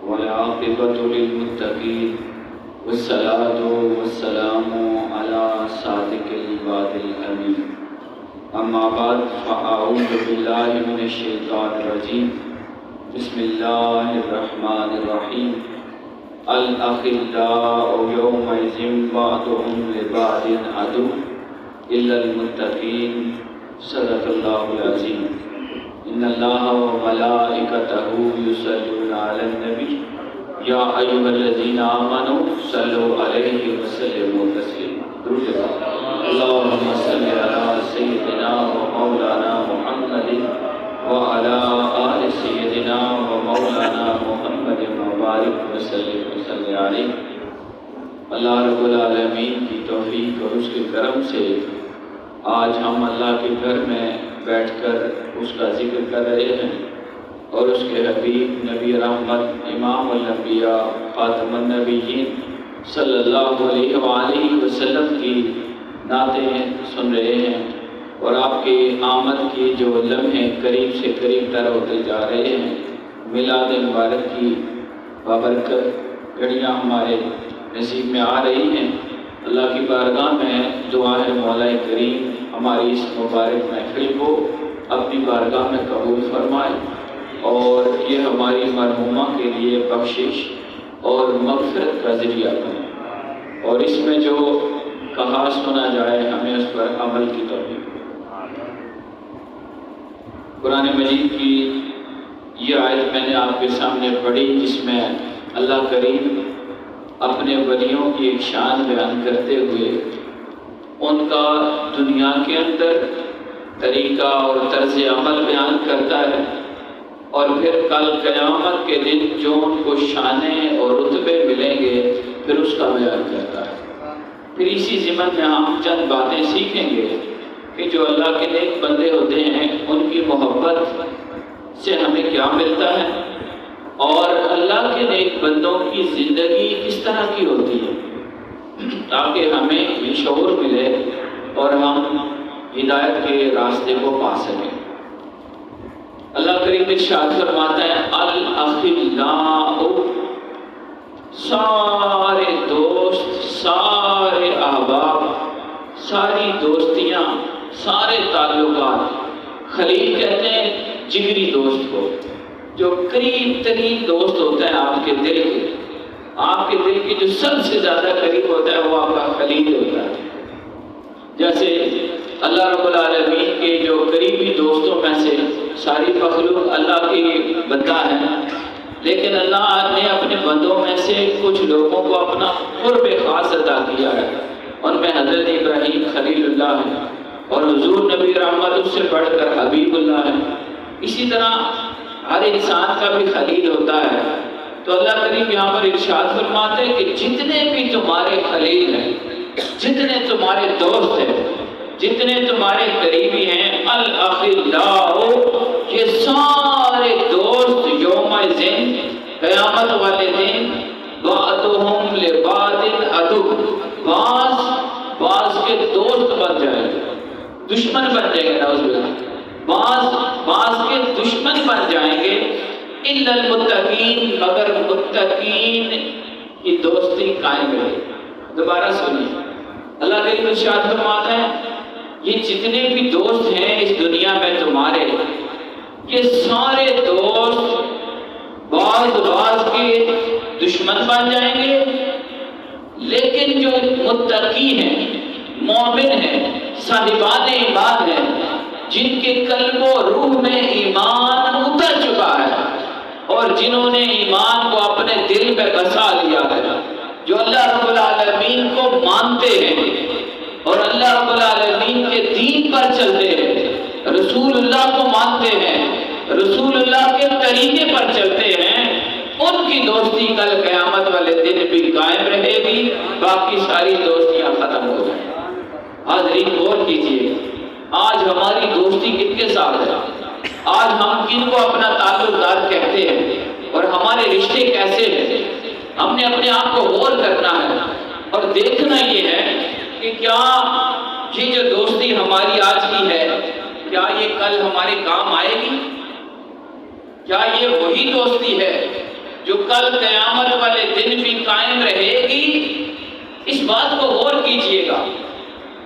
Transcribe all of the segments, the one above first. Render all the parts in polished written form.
والعاقبة للمتقين والصلاة والسلام على صادق الوعد الأمين. أما بعد فأعوذ بالله من الشيطان الرجيم. بسم الله الرحمن الرحيم. الأخلاء يومئذ بعضهم لبعض عدو إلا المتقين. صدق الله العظيم. إن الله وملائكته يصلون على النبي يا أيها الذين آمنوا صلوا عليه وسلموا تسليما. اللهم صل على سيدنا ومولانا محمد وعلى آل سيدنا ومولانا محمد وبارك وسلم عليه. اللہ رب العالمین کی توفیق اور اس کے کرم سے آج ہم اللہ کے گھر میں بیٹھ کر اس کا ذکر کر رہے ہیں اور اس کے حبیب نبی رحمت امام الانبیاء خاتم النبیین صلی اللہ علیہ وآلہ وسلم کی نعتیں سن رہے ہیں اور آپ کے آمد کی جو لمحے قریب سے قریب تر ہوتے جا رہے ہیں. میلاد مبارک کی بابرکت گھڑیاں ہمارے نصیب میں آ رہی ہیں. اللہ کی بارگاہ میں دعا ہے مولا کریم ہماری اس مبارک محفل کو اپنی بارگاہ میں قبول فرمائے اور یہ ہماری مرحومہ کے لیے بخشش اور مغفرت کا ذریعہ بنے اور اس میں جو کہا سنا جائے ہمیں اس پر عمل کی توفیق. قرآن مجید کی یہ آیت میں نے آپ کے سامنے پڑھی جس میں اللہ کریم اپنے ولیوں کی ایک شان بیان کرتے ہوئے ان کا دنیا کے اندر طریقہ اور طرز عمل بیان کرتا ہے اور پھر کل قیامت کے دن جو ان کو شانیں اور رتبے ملیں گے پھر اس کا بیان کرتا ہے. پھر اسی ضمن میں ہم چند باتیں سیکھیں گے کہ جو اللہ کے نیک بندے ہوتے ہیں ان کی محبت سے ہمیں کیا ملتا ہے اور اللہ کے نیک بندوں کی زندگی کس طرح کی ہوتی ہے تاکہ ہمیں یہ شعور ملے اور ہم ہدایت کے راستے کو پا سکیں. اللہ کریم ارشاد فرماتا ہے الاخلاء، سارے دوست، سارے احباب، ساری دوستیاں، سارے تعلقات. خلیل کہتے ہیں جگری دوست کو، جو قریب ترین دوست ہوتا ہے آپ کے دل کے جو سب سے زیادہ قریب ہوتا ہے وہ آپ کا خلیل ہوتا ہے. جیسے اللہ رب العالمین کے جو قریبی دوستوں میں سے ساری مخلوق اللہ کی بندہ ہے، لیکن اللہ نے اپنے بندوں میں سے کچھ لوگوں کو اپنا قرب خاص عطا کیا ہے. ان میں حضرت ابراہیم خلیل اللہ ہے اور حضور نبی رحمت اس سے بڑھ کر حبیب اللہ ہے. اسی طرح ہر انسان کا بھی خلیل ہوتا ہے. تو اللہ کریم یہاں پر ارشاد فرماتے ہیں کہ جتنے بھی تمہارے خلیل ہیں، جتنے تمہارے دوست ہیں، جتنے تمہارے قریبی ہیں، الاخلاء، یہ سارے دوست یومئذ، قیامت والے دن، بعضهم لبعض عدو، بعض کے دوست بن جائیں گے، دشمن بن جائیں گے. نعوذ باللہ، بعض کے دشمن بن جائیں گے. الا المتقین، مگر متقین کی دوستی قائم رہے. دوبارہ سنیے، اللہ کریم ارشاد فرماتا ہے یہ جتنے بھی دوست ہیں اس دنیا میں تمہارے، یہ سارے دوست بعض کے دشمن بن جائیں گے، لیکن جو متقی ہیں، مومن ہیں، صاحبان ایمان ہیں، جن کے قلب و روح میں ایمان اتر چکا ہے اور جنہوں نے ایمان کو اپنے دل میں بسا لیا ہے، جو اللہ رب العالمین کو مانتے ہیں اور اللہ رب العالمین کے دین پر چلتے ہیں، رسول اللہ کو مانتے ہیں، رسول اللہ کے طریقے پر چلتے ہیں، ان کی دوستی کل قیامت والے دن بھی قائم رہے گی. باقی ساری دوستیاں ختم ہو جائیں. حاضرین غور کیجیے، آج ہماری دوستی کن کے ساتھ ہے؟ آج ہم کن کو اپنا تعلق دار کہتے ہیں اور ہمارے رشتے کیسے ہیں؟ ہم نے اپنے آپ کو غور کرنا ہے اور دیکھنا یہ ہے کہ کیا یہ جو دوستی ہماری آج کی ہے، کیا یہ کل ہمارے کام آئے گی؟ کیا یہ وہی دوستی ہے جو کل قیامت والے دن بھی قائم رہے گی؟ اس بات کو غور کیجئے گا۔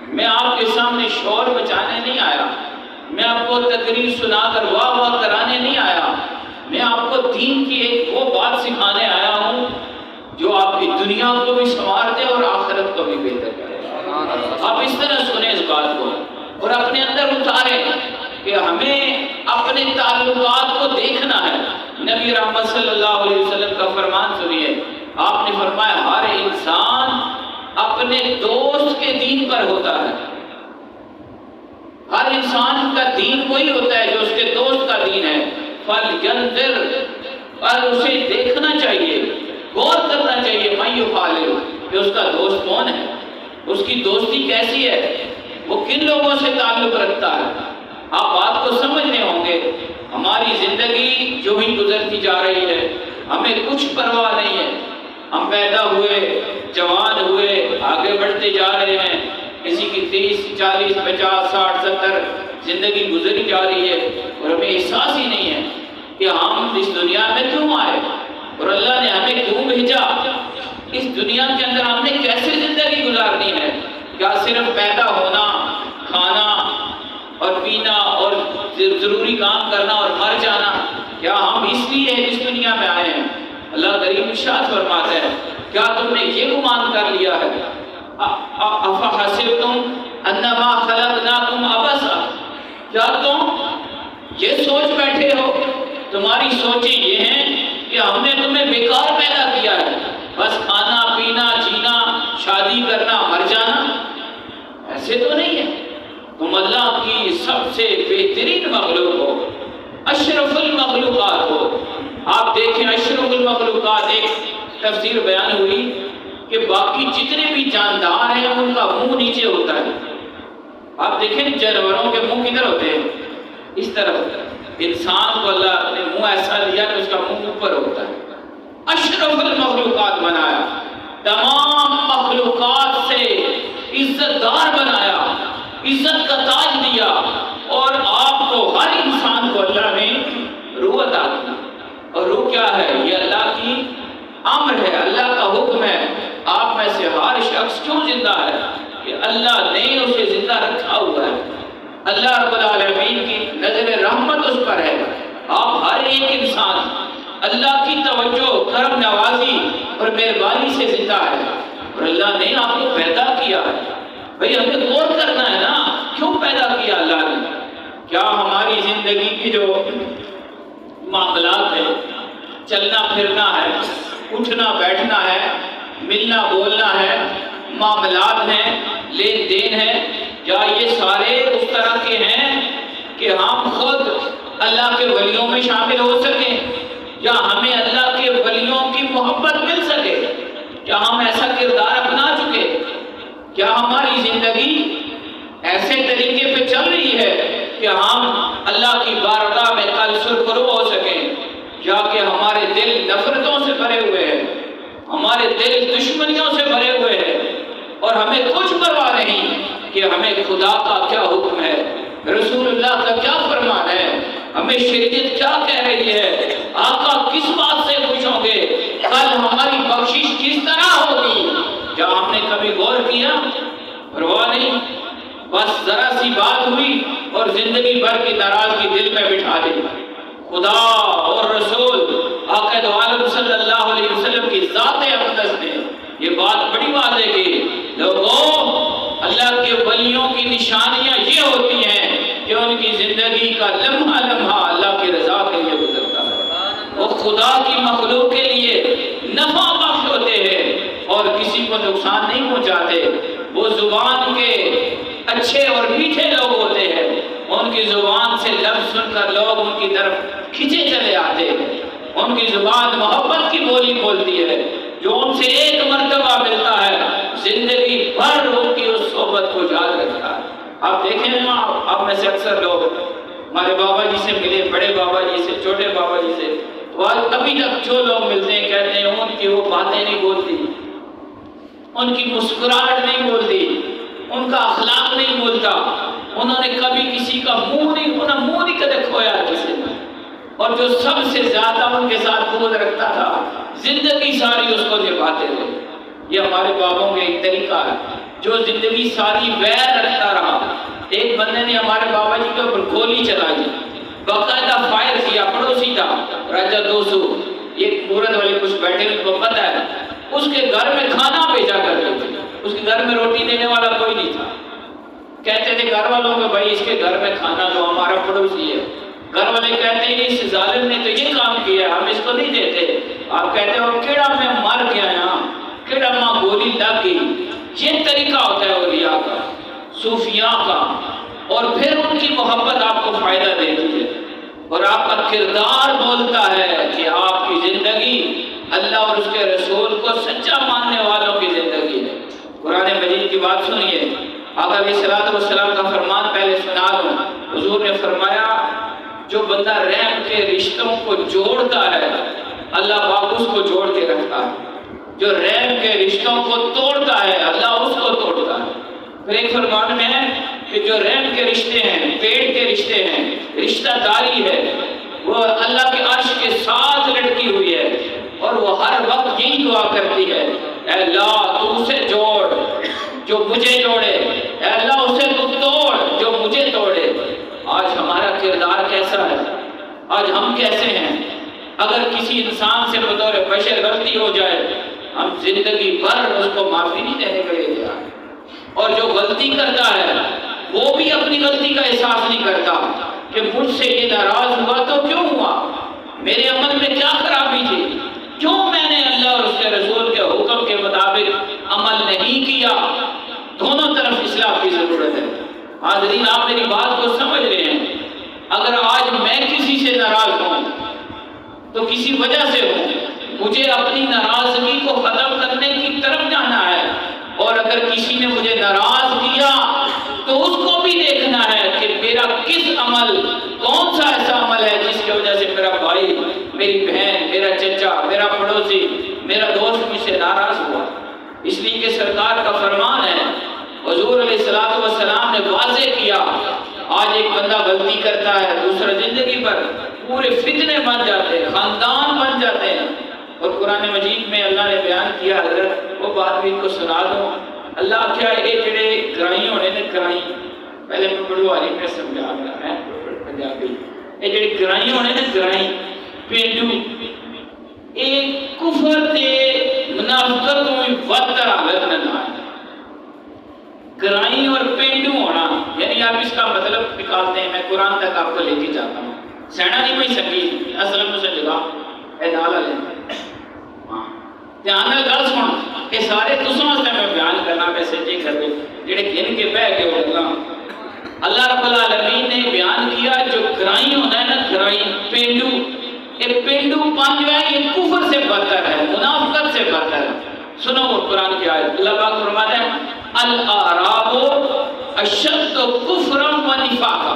میں آپ کے سامنے شور مچانے نہیں آیا، میں آپ کو تقریر سنا کر واہ واہ کرانے نہیں آیا، میں آپ کو دین کی ایک وہ بات سکھانے آیا ہوں جو آپ کی دنیا کو بھی سنوار دے اور آخرت کو بھی بہتر کرے۔ آپ اس طرح سنیں اس بات کو اور اپنے اندر اتاریں کہ ہمیں اپنے تعلقات کو دیکھنا ہے۔ نبی رحمت صلی اللہ علیہ وسلم کا فرمان سنیے، آپ نے فرمایا ہر انسان اپنے دوست کے دین پر ہوتا ہے۔ ہر انسان کا دین وہی ہوتا ہے جو اس کے دوست کا دین ہے۔ فَلْيَنْظُرْ، اور اسے دیکھنا چاہیے، غور کرنا چاہیے، مَن يُخَالِطُ، کہ اس کا دوست کون ہے، اس کی دوستی کیسی ہے، وہ کن لوگوں سے تعلق رکھتا ہے۔ آپ بات کو سمجھنے ہوں گے۔ ہماری زندگی جو ہی گزرتی جا رہی ہے، ہمیں کچھ پرواہ نہیں ہے۔ ہم پیدا ہوئے، جوان ہوئے، آگے بڑھتے جا رہے ہیں، کسی کی 30 40 50 60 70 زندگی گزری جا رہی ہے اور ہمیں احساس ہی نہیں ہے کہ ہم اس دنیا میں کیوں آئے اور اللہ نے ہمیں کیوں بھیجا۔ اس دنیا کے اندر ہم نے کیسے زندگی گزارنی ہے؟ کیا صرف پیدا ہونا، کھانا اور پینا اور ضروری کام کرنا اور مر جانا؟ کیا ہم اس لیے اس دنیا میں آئے ہیں؟ اللہ کریم ارشاد فرماتا ہے، کیا تم نے یہ گمان کر لیا ہے افحسبتم انما خلقناکم عبثا، کیا تم یہ سوچ بیٹھے ہو، تمہاری سوچیں یہ ہیں کہ ہم نے تمہیں بیکار پیدا کیا ہے، بس کھانا پینا جینا شادی کرنا مر جانا؟ ایسے تو نہیں ہے، تم اللہ کی سب سے بہترین مخلوق ہو، اشرف المخلوقات ہو۔ آپ دیکھیں اشرف المخلوقات، ایک تفسیر بیان ہوئی کہ باقی جتنے بھی جاندار ہیں ان کا منہ نیچے ہوتا ہے۔ آپ دیکھیں جانوروں کے منہ کدھر ہوتے ہیں؟ اس طرف۔ انسان کو اللہ نے منہ ایسا دیا کہ اس کا منہ اوپر ہوتا ہے۔ اشرف المخلوقات بنایا، تمام مخلوقات سے عزت دار بنایا، عزت کا تاج دیا، اور آپ کو ہر انسان کو اللہ نے روح عطا کی۔ اور روح کیا ہے؟ یہ اللہ کی امر ہے، اللہ کا حکم ہے۔ آپ میں سے ہر شخص کیوں زندہ ہے؟ کہ اللہ نے اسے زندہ رکھا ہوا ہے۔ اللہ رب العالمین کی نظر رحمت اس پر ہے۔ آپ ہر ایک انسان اللہ کی توجہ، کرم نوازی اور مہربانی سے زندہ ہے، اور اللہ نے آپ کو پیدا کیا ہے۔ بھئی ہمیں غور کرنا ہے نا، کیوں پیدا کیا اللہ نے؟ کیا ہماری زندگی کی جو معاملات ہے، چلنا پھرنا ہے، اٹھنا بیٹھنا ہے، ملنا بولنا ہے، معاملات ہیں، لین دین ہے، کیا یہ سارے اس طرح کے ہیں کہ ہم خود اللہ کے ولیوں میں شامل ہو سکیں، یا ہمیں اللہ کے ولیوں کی محبت مل سکے؟ کیا ہم ایسا کردار اپنا چکے؟ کیا ہماری زندگی ایسے طریقے پہ چل رہی ہے کہ ہم اللہ کی بارگاہ میں کل سرخرو ہو سکیں؟ یا کہ ہمارے دل نفرتوں سے بھرے ہوئے ہیں، ہمارے دل دشمنیوں سے بھرے ہوئے ہیں، اور ہمیں کچھ پرواہ نہیں کہ ہمیں خدا کا کیا حکم ہے، رسول اللہ کا کیا فرمان ہے، ہمیں شریعت کیا کہہ رہی ہے، آقا کس بات سے خوش ہوں گے، کل ہماری بخشش کس طرح ہوگی؟ کیا ہم نے کبھی غور کیا؟ پرواہ نہیں، بس ذرا سی بات ہوئی اور زندگی بھر کی ناراضگی دل میں بٹھا دی۔ خدا اور رسول آقا دو عالم صلی اللہ علیہ وسلم کی ذات اقدس نے یہ بات بڑی واضح کی، لوگوں اللہ کے ولیوں کی نشانیاں یہ ہوتی ہیں کہ ان کی زندگی کا لمحہ لمحہ اللہ کی رضا کے لیے گزرتا ہے، وہ خدا کی مخلوق کے لیے نفع بخش ہوتے ہیں اور کسی کو نقصان نہیں پہنچاتے۔ وہ زبان کے اچھے اور میٹھے لوگ ہوتے ہیں، ان کی زبان سے لفظ سن کر لوگ ان کی طرف کھینچے چلے آتے ہیں، ان کی زبان محبت کی بولی بولتی ہے، جو ان سے ایک مرتبہ ملتا ہے زندگی بھر ان کی اس صحبت کو یاد رکھتا ہے۔ آپ دیکھیں نا، آپ میں سے اکثر لوگ ہمارے بابا جی سے ملے، بڑے بابا جی سے، چھوٹے بابا جی سے، تو آج ابھی تک جو لوگ ملتے ہیں کہتے ہیں ان کی وہ باتیں نہیں بولتی، ان کی مسکراہٹ نہیں بولتی، ان کا اخلاق نہیں بولتا، انہوں نے کبھی کسی کا منہ نہیں کدے کھویا کسی نے۔ اور جو سب سے زیادہ ان کے ساتھ بغض رکھتا تھا زندگی ساری اس کو نبھاتے رہے۔ یہ ہمارے بابوں کا ایک طریقہ ہے، جو زندگی ساری ویر رکھتا رہا۔ ایک بندے نے ہمارے بابا جی کے اوپر گولی چلائی، باقاعدہ فائر کیا، پڑوسی تھا راجہ دوسو، ایک مورد والے کچھ بیٹھے ان کو پتہ ہے، اس کے گھر میں کھانا بھیجا کرتے تھے، اس کے گھر میں روٹی دینے والا کوئی نہیں تھا۔ کہتے تھے گھر والوں کو بھائی اس کے گھر میں کھانا دو، ہمارا پڑوسی ہے۔ گھر والے کہتے ہیں اس ظالم نے تو یہ کام کیا، ہم اس کو نہیں دیتے۔ آپ کہتے ہو کیڑا میں مر گیا یہاں، کیڑا ماں گولی لگ گئی۔ یہ طریقہ ہوتا ہے اولیاء کا، صوفیاء کا، اور پھر ان کی محبت آپ کو فائدہ دیتی ہے، اور آپ کا کردار بولتا ہے کہ آپ کی زندگی اللہ اور اس کے رسول کو سچا ماننے والوں کی زندگی ہے۔ قرآن مجید کی بات سنیے، آقا علیہ الصلوۃ والسلام کا فرمان پہلے سنا دوں۔ حضور نے فرمایا جو بندہ رحم کے رشتوں کو جوڑتا ہے اللہ پاک اس کو جوڑ کے رکھتا ہے، جو رحم کے رشتوں کو توڑتا ہے اللہ اس کو توڑتا ہے۔ پھر ایک فرمان میں ہے کہ جو رحم کے رشتے ہیں، پیٹ کے رشتے ہیں، رشتہ داری ہے، وہ اللہ کے عرش کے ساتھ لٹکی ہوئی ہے، اور وہ ہر وقت یہی دعا کرتی ہے، اے اللہ تو اسے جوڑ جو مجھے جوڑے، اے اللہ اسے تو توڑ جو مجھے توڑے۔ آج ہمارا کردار کیسا ہے؟ آج ہم کیسے ہیں؟ اگر کسی انسان سے بطور بشر غلطی ہو جائے ہم زندگی بھر اس کو معافی نہیں دینے کے لیے تیار، اور جو غلطی کرتا ہے وہ بھی اپنی غلطی کا احساس نہیں کرتا کہ مجھ سے یہ ناراض ہوا تو کیوں ہوا، میرے عمل میں کیا خرابی تھی، کیوں میں نے اللہ اور اس کے رسول کے حکم کے مطابق عمل نہیں کیا۔ دونوں طرف اصلاح کی ضرورت ہے۔ حاضرین آپ میری بات کو سمجھ رہے ہیں؟ اگر آج میں کسی سے ناراض ہوں تو کسی وجہ سے ہوں، مجھے اپنی ناراضگی کو ختم کرنے کی طرف جانا ہے، اور اگر کسی نے مجھے ناراض کیا تو اس کو بھی دیکھنا ہے کہ میرا کس عمل، کون سا ایسا عمل ہے جس کی وجہ سے میرا بھائی، میری بہن، میرا چچا، میرا پڑوسی، میرا دوست مجھ سے ناراض ہوا۔ اس لیے کہ سرکار کا فرمان ہے، حضور علیہ الصلوۃ والسلام نے واضح کیا، آج ایک بندہ غلطی کرتا ہے دوسرا زندگی پر پورے فتنے بن جاتے ہیں، خاندان بن جاتے ہیں۔ اور قرآن مجید میں اللہ نے بیان کیا، حضرت وہ بات بھی ان کو سنا دوں، اللہ کیا یہ جڑے گرائی ہونے نے، گرائی پہلے میں بڑھواری میں سمجھا رہا ہے پنجابی، یہ جڑے گرائی ہونے نے، گرائی پینڈو، ایک کفر تے منافقت میں بدتر حالت نہ آئے۔ گرائی اور پینڈو ہونا یعنی آپ اس کا مطلب نکالتے ہیں، میں قرآن تک آپ کو لے کے جاتا ہوں، سینا نہیں میں سنگی اصل میں سے جگہ اے نالا لے دھیان گل سن کہ سارے تسوں واسطے میں بیان کرنا پیسے جی کر دے جڑے گن کے بہ کے ہوگا۔ اللہ رب العالمین نے بیان کیا جو گرائی ہونا ہے نا، گرائی پینڈو، یہ پینڈو پانچ ہے، یہ کفر سے بدتر ہے، منافقت سے بدتر ہے۔ سنو وہ قرآن کی آیت، اللہ پاک فرماتا ہے الاعراب اشد کفرا و نفاقا،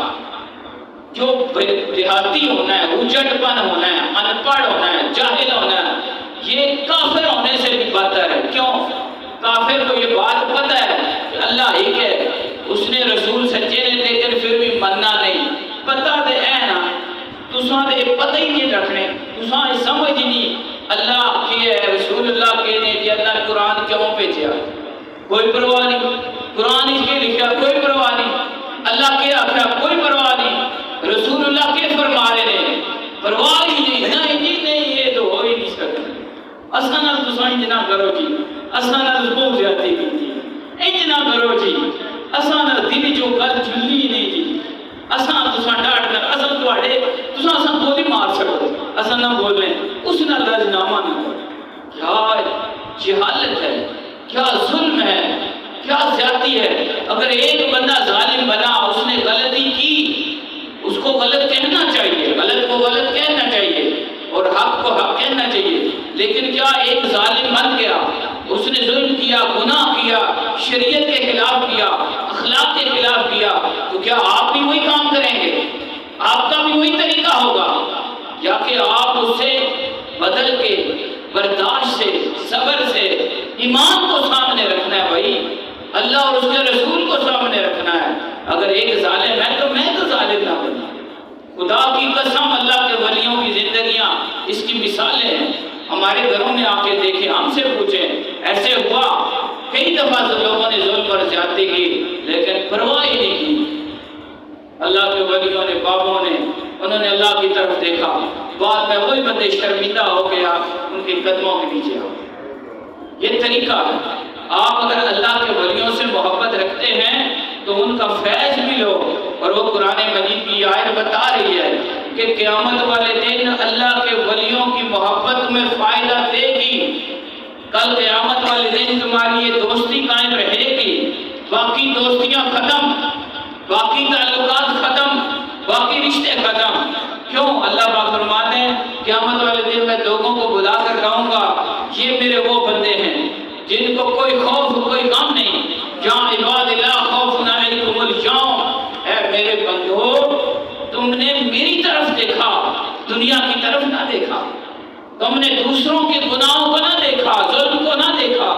جو دیہاتی ہونا ہے، اجڑ پن ہونا ہے، ان پڑھ ہونا ہے، جاہل ہونا ہے، یہ کافر ہونے سے بھی بدتر ہے۔ کیوں؟ کافر کو یہ بات پتہ ہے کہ اللہ ایک ہے، اس نے رسول سچے نے، لیکن پھر بھی مننا نہیں۔ پتہ دے اے نا تساں دے پتہ ہی نہیں رکھنے، تساں سمجھ نہیں اللہ کی ہے، رسول اللہ کے نے جی اللہ قرآن کیوں بھیجا، کوئی پرواہ نہیں، قرآن اس کے لکھا کوئی پرواہ نہیں، اللہ کے آخیا کوئی پرواہ نہیں، رسول اللہ کے فرما رہے ہیں پرواہ ہی نہیں، نہیں یہ تو ہو ہی نہیں سکتا۔ اساں نال تساں انج نہ کرو جی، اساں نال بہت زیادتی کیتی، انج نہ کرو جی، اساں نال دل جو گل جھلی نہیں جی، اساں تساں ڈاٹ کر اساں تواڈے تساں اساں گولی مار چھڑو، اساں نہ بولنے اس نال راضینامہ نہ کرو۔ کیا جہالت ہے، کیا ظلم ہے، کیا زیادتی ہے۔ اگر ایک بندہ ظالم بنا، اس نے غلطی کی، اس کو غلط کہنا چاہیے، غلط کو غلط کہنا چاہیے اور حق کو حق کہنا چاہیے، لیکن کیا ایک ظالم بن گیا، اس نے ظلم کیا، گناہ کیا، شریعت کے خلاف کیا، اخلاق کے خلاف کیا، تو کیا آپ بھی وہی کام کریں گے؟ آپ کا بھی وہی طریقہ ہوگا، یا کہ آپ اس سے بدل کے برداشت سے، صبر سے، ایمان کو سامنے رکھنا ہے بھائی، اللہ اور اس کے رسول کو سامنے رکھنا ہے۔ اگر ایک ظالم ہے تو میں تو ظالم نہ بنا، خدا کی قسم اللہ کے ولیوں کی زندگیاں اس کی مثالیں ہیں. ہمارے گھروں میں آ کے دیکھیں، ہم سے پوچھیں ایسے ہوا. کئی دفعہ لوگوں نے ظلم اور زیادتی کی لیکن پرواہ ہی نہیں کی. اللہ کے ولیوں نے، بابوں نے، انہوں نے اللہ کی طرف دیکھا. بعد میں وہی بندے شرمندہ ہو گیا ان کے قدموں کے نیچے آ. یہ طریقہ ہے. آپ اگر اللہ کے ولیوں سے محبت رکھتے ہیں تو ان کا فیض بھی لو. اور وہ قرآن مجید کی آیت بتا رہی ہے کہ قیامت والے دن اللہ کے ولیوں کی محبت میں فائدہ دے گی. کل قیامت والے دن تمہاری یہ دوستی قائم رہے گی. باقی دوستیاں ختم، باقی تعلقات ختم، باقی رشتے ختم. کیوں؟ اللہ پاک فرماتے ہیں قیامت والے دن میں لوگوں کو بلا کر کہوں گا یہ میرے وہ بندے ہیں جن کو کوئی خوف کوئی غم نہیں. جہاں عباد اللہ خوف علیکم اليوم، اے میرے بندو تم نے میری طرف دیکھا، دنیا کی طرف نہ دیکھا. تم نے دوسروں کے گناہوں کو نہ دیکھا، ظلم کو نہ دیکھا،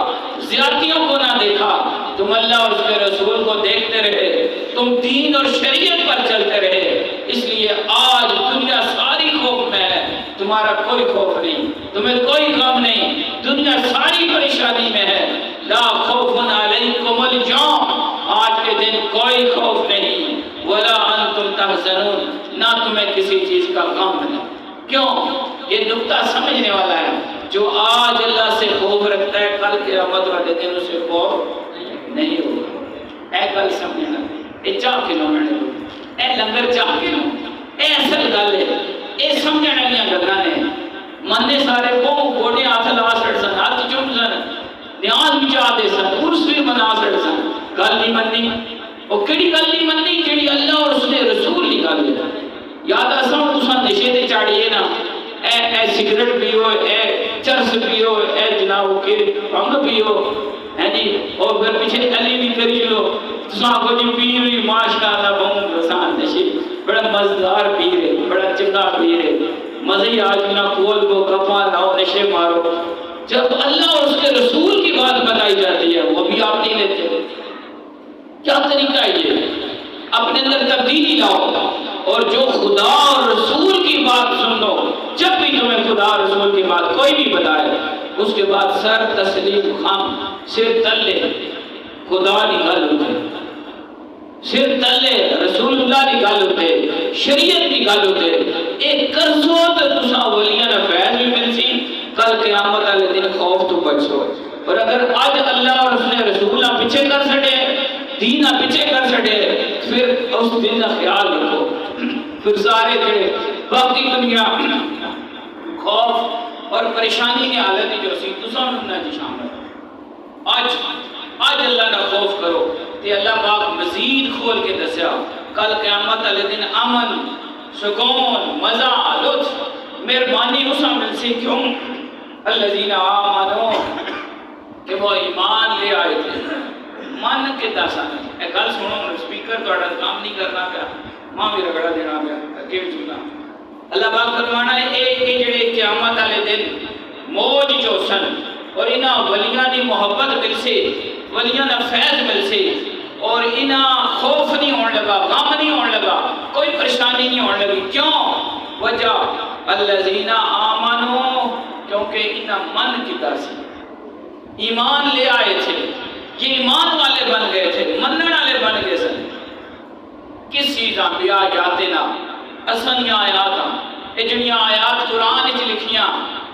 زیادتیوں کو نہ دیکھا. تم اللہ اور اس کے رسول کو دیکھتے رہے، تم دین اور شریعت پر چلتے رہے. اس لیے آج دنیا ساری خوف میں ہے، تمہارا کوئی خوف نہیں، تمہیں کوئی غم نہیں. دنیا ساری پریشانی میں ہے. لا خوف علیکم اليوم، آج کے دن کوئی خوف نہیں. ولا انتم تحزنون، نہ تمہیں کسی چیز کا غم نہیں. کیوں؟ یہ نقطہ سمجھنے والا ہے. جو آج اللہ سے خوف رکھتا ہے کل قیامت والے دن اسے خوف نہیں ہوگا. اے گل سمجھنا، اے چاہ کے لو میں اے لنگر چاہ کے لو، اے اصل گل ہے. اے سمجھنے والیاں گلاں نے. مننے سارے قوم گوڑے ہاتھ لا سڑ سن، ہاتھ چوم سن، نیاز بھی چاہ دے سن، عرس بھی منا سڑ سن. گل نہیں مننی. وہ کیڑی گل نہیں مننی جیڑی اللہ اور اس نے رسول نہیں گل ہے. یاد آساں تساں نشے تے چاڑیے نا، اے سگریٹ پیو، اے چرس پیو، اے جناب کے بھنگ پیو، ہے جی، اور پھر پیچھے علی بھی کری لو. تساں کو جی پی رہی ماشاءاللہ بہت رسان نشے، بڑا مزدار پی رہے، بڑا چنگا پی رہے، مزے ہی آج بنا کول کو کپا لاؤ نشے مارو. جب اللہ اور اس کے رسول کی بات بتائی جاتی ہے وہ بھی آپ نہیں لیتے. کیا طریقہ ہے یہ؟ اپنے اندر تبدیلی لاؤ اور جو خدا اور رسول کی بات سن لو. جب بھی تمہیں خدا اور رسول کی بات کوئی بھی بتائے اس کے بعد سر تسلیم خم، سر تلے خدا کی گل ہوتے، سر تلے رسول اللہ کی گل ہوتے، شریعت کی گل ہوتے. ایک کرسو تو تساں ولیاں نہ فیض بھی مل سی، کل قیامت والے دن خوف تو بچو. اور اگر آج اللہ اور اس نے رسول پیچھے کر سٹے، دین پیچھے کر سٹے، پھر اس دن کا خیال رکھو. پھر سارے تھے باقی دنیا خوف اور پریشانی کی حالت جو سی تساں نہ جی شامل. آج اللہ نہ خوف کرو تے اللہ پاک مزید کھول کے دسیا کل قیامت والے دن امن، سکون، مزہ، لطف، مہربانی اساں مل سی. کیوں؟ الذین آمنوا، کہ وہ ایمان لے آئے تھے. من کے دسا اے گل سنو، سپیکر تہاڈا کام نہیں کرنا پیا، ماں بھی رگڑا دینا پیا کہ سننا. اللہ پاک فرمانا ہے اے جڑے قیامت والے دن موج جو سن اور انہاں ولیاں دی محبت مل سی، ولیاں دا فیض مل سی، اور انہاں خوف نہیں ہون لگا، غم نہیں ہون لگا، کوئی پریشانی نہیں ہون لگی. کیوں؟ وجہ الذین آمنوا، کیونکہ انہاں من کیتا سی، ایمان لے آئے تھے. یہ ایمان والے بن گئے تھے، منن والے بن گئے سن. کس چیزاں بھی آیاتنا اسنیاں آیاتاں، یہ جڑیاں آیات قرآن وچ لکھیاں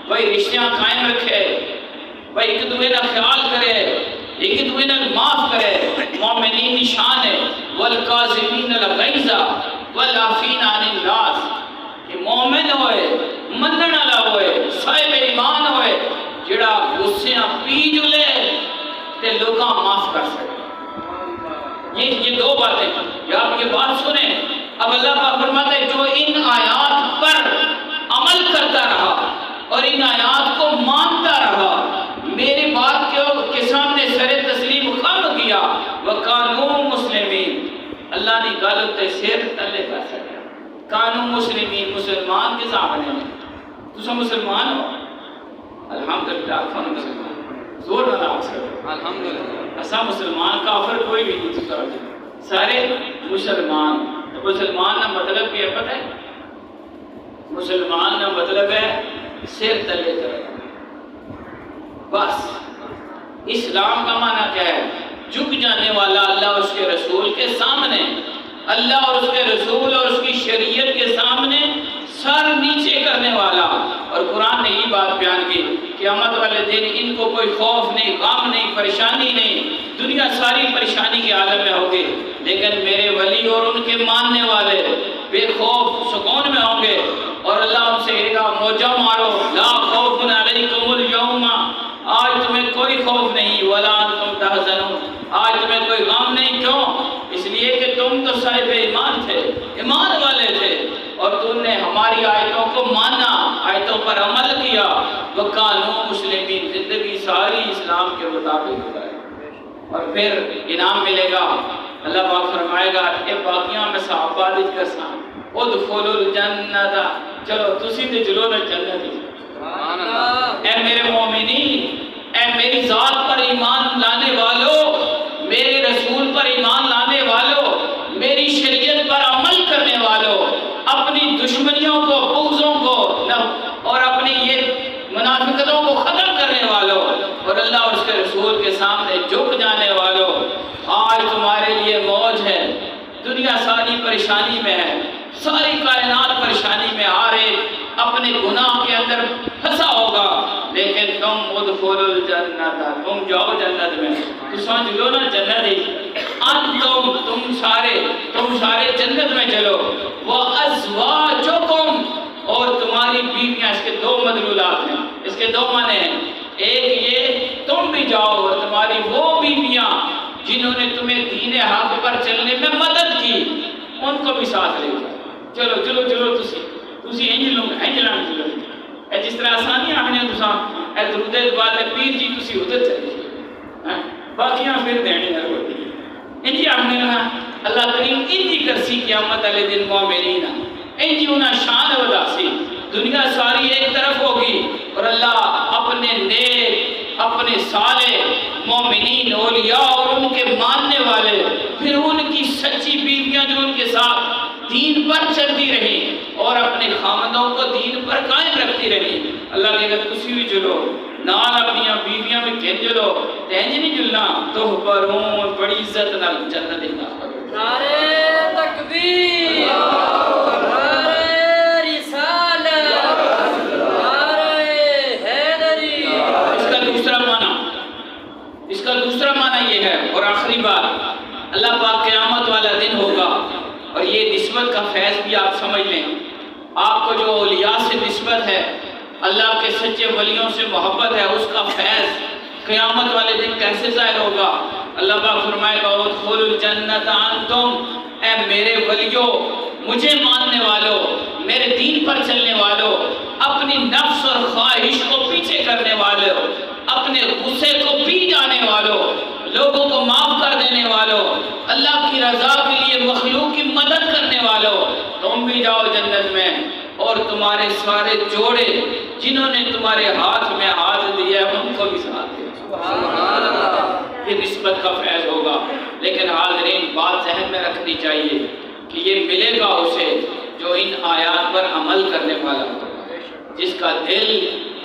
بھائی رشتیاں قائم رکھے، بھائی ایک دوسرے کا خیال کرے، ایک دوسرے کا معاف کرے. مومنین نشان ہے والکاظمین الغیظ والعافین عن الناس. کہ مومن ہوئے، منن والا ہوئے، صاحب ایمان ہوئے، جڑا غصیاں پی جلے تے لوگاں معاف کر سکے. یہ دو باتیں. یا آپ یہ بات سنیں، اب اللہ کا فرماتا ہے جو ان آیات پر عمل کرتا رہا اور ان آیات کو مانتا رہا، میری بات کے سامنے سر تسلیم خم کیا، وَقَانُوا مُسْلِمِينَ، اللہ نے گل تے سر تلے کر سکیا. قانون مسلمین، مسلمان کے سامنے میں تو مسلمان ہو. الحمدللہ کھانا مسلمان زور نہ آگ سکتے، الحمدللہ ایسا مسلمان کافر کوئی بھی نہیں، سارے مسلمان. مسلمان نہ مطلب کیا پتہ ہے؟ مسلمان کا مطلب ہے سر تلے کرنا. بس اسلام کا معنی کیا ہے؟ جھک جانے والا اللہ اور اس کے رسول کے سامنے، اللہ اور اس کے رسول اور اس کی شریعت کے سامنے سر نیچے کرنے والا. اور قرآن نے یہ بات بیان کی قیامت والے دن ان کو کوئی خوف نہیں، غم نہیں، پریشانی نہیں، دنیا ساری پریشانی کے عالم میں ہوگی، لیکن میرے ولی اور ان کے ماننے والے بے خوف سکون میں ہوں گے. اور اللہ ان سے کہے گا موجہ مارو، لا خوف علیکم اليوم، آج تمہیں کوئی خوف نہیں، ولا انتم تحزنون، آج تمہیں کوئی غم نہیں. کیوں؟ اس لیے کہ تم تو صاحب ایمان تھے، ایمان والے تھے، اور تم نے ہماری آیتوں کو مانا، آیتوں پر عمل کیا. وَكَانُوا مُسْلِمِينَ، زندگی ساری اسلام کے مطابق گزاری. اور پھر انعام ملے گا. اللہ پاک فرمائے گا کہ باقیاں میں صحابہ دج کر سان ادخلوا الجنت، چلو تسی تے چلو نا جنت. اے میرے مومنین، اے میری ذات پر ایمان لانے والوں، میرے رسول پر ایمان لانے والوں، میری شریعت پر عمل کرنے والوں، اپنی دشمنیوں کو، بغضوں کو اور اپنی یہ منافقتوں کو ختم کرنے والوں، اور اللہ اور اس کے رسول کے سامنے جھک جانے والوں، آج تمہارے لیے موج ہے. دنیا ساری پریشانی میں ہے، ساری کائنات پریشانی میں، آ رہے اپنے گناہ کے اندر پھنسا ہوگا، لیکن تم ادخلوا الجنت، تم جاؤ جنت میں. تو سمجھ لو نا جنت ہی تم سارے جنت میں چلو. وَأَزْوَاجُكُمْ، اور تمہاری بیویاں. اس کے دو مدلولات ہیں، اس کے دو معنی ہیں. ایک یہ تم بھی جاؤ اور تمہاری وہ بیویاں جنہوں نے تمہیں دین حق پر چلنے میں مدد کی، ان کو بھی ساتھ لے جاؤ. چلو چلو چلو تسی انج لوگ انج لان چلو. اے جس طرح آسانی آنے تساں اے درود بعد پیر جی تسی ادھر چلے جاؤ، باقیاں پھر دینی ہر وقت انجی آنے نا. اللہ کریم انجی کرسی قیامت والے دن مومنین، انجی انہاں شان وداسی. دنیا ساری ایک طرف ہوگی اور اللہ اپنے نیک، اپنے صالح مومنین، اولیاء اور ان کے ماننے والے، پھر ان کی سچی بیویاں جو ان کے ساتھ دین پر چلتی رہی اور اپنے خامدوں کو دین پر قائم رکھتی رہی. اللہ کہے گا تسی بھی چلو نال اپنی بیویاں میں کھن چلو، تینج نہیں جلنا. تو پروں بڑی عزت نال جنت دی داخل. نعرہ تکبیر، نعرہ رسالت، نعرہ حیدری. اس کا دوسرا معنی یہ ہے، اور آخری بات، اللہ پاک قیامت والا دن ہوگا، اور یہ نسبت کا فیض بھی آپ سمجھ لیں. آپ کو جو اولیاء سے نسبت ہے، اللہ کے سچے ولیوں سے محبت ہے، اس کا فیض قیامت والے دن کیسے ظاہر ہوگا؟ اللہ پاک فرمائے گا ادخلوا الجنت انتم، اے میرے ولیوں، مجھے ماننے والوں، میرے دین پر چلنے والوں، اپنی نفس اور خواہش کو پیچھے کرنے والوں، اپنے غصے کو پی جانے والوں، لوگوں کو معاف کر دینے والوں، اللہ کی رضا کے لیے مخلوق کی مدد کرنے والوں، تم بھی جاؤ جنت میں. اور تمہارے سارے جوڑے جنہوں نے تمہارے ہاتھ میں ہاتھ دیا ان کو بھی ساتھ دے. یہ نسبت کا فیض ہوگا. لیکن حاضرین بات ذہن میں رکھنی چاہیے کہ یہ ملے گا اسے جو ان آیات پر عمل کرنے والا ہوگا، جس کا دل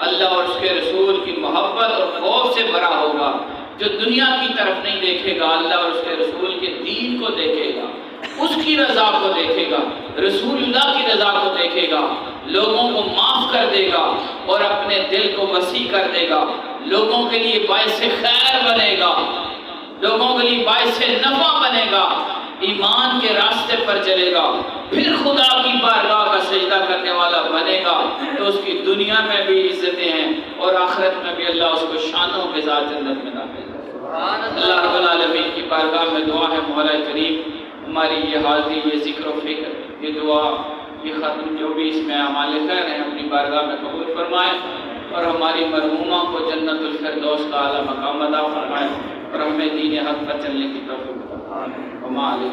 اللہ اور اس کے رسول کی محبت اور خوف سے بھرا ہوگا، جو دنیا کی طرف نہیں دیکھے گا، اللہ اور اس کے رسول کے دین کو دیکھے گا، اس کی رضا کو دیکھے گا، رسول اللہ کی رضا کو دیکھے گا، لوگوں کو معاف کر دے گا اور اپنے دل کو وسیع کر دے گا، لوگوں کے لیے باعث خیر بنے گا، لوگوں کے لیے باعث نفع بنے گا، ایمان کے راستے پر چلے گا، پھر خدا کی بارگاہ کا سجدہ کرنے والا بنے گا، تو اس کی دنیا میں بھی عزتیں ہیں اور آخرت میں بھی اللہ اس کو شانوں کے ساتھ جنت میں داخل کرے. اللہ رب العالمین کی بارگاہ میں دعا ہے مولا کریم ہماری یہ حاضری، یہ ذکر و فکر، یہ دعا، یہ ختم جو بھی اس میں اعمال خیر ہیں اپنی بارگاہ میں قبول فرمائے، اور ہماری مرحومہ کو جنت الفردوس کا اعلیٰ مقام عطا فرمائے، اور ہمیں دین حق پر چلنے کی توفیق عطا فرمائے.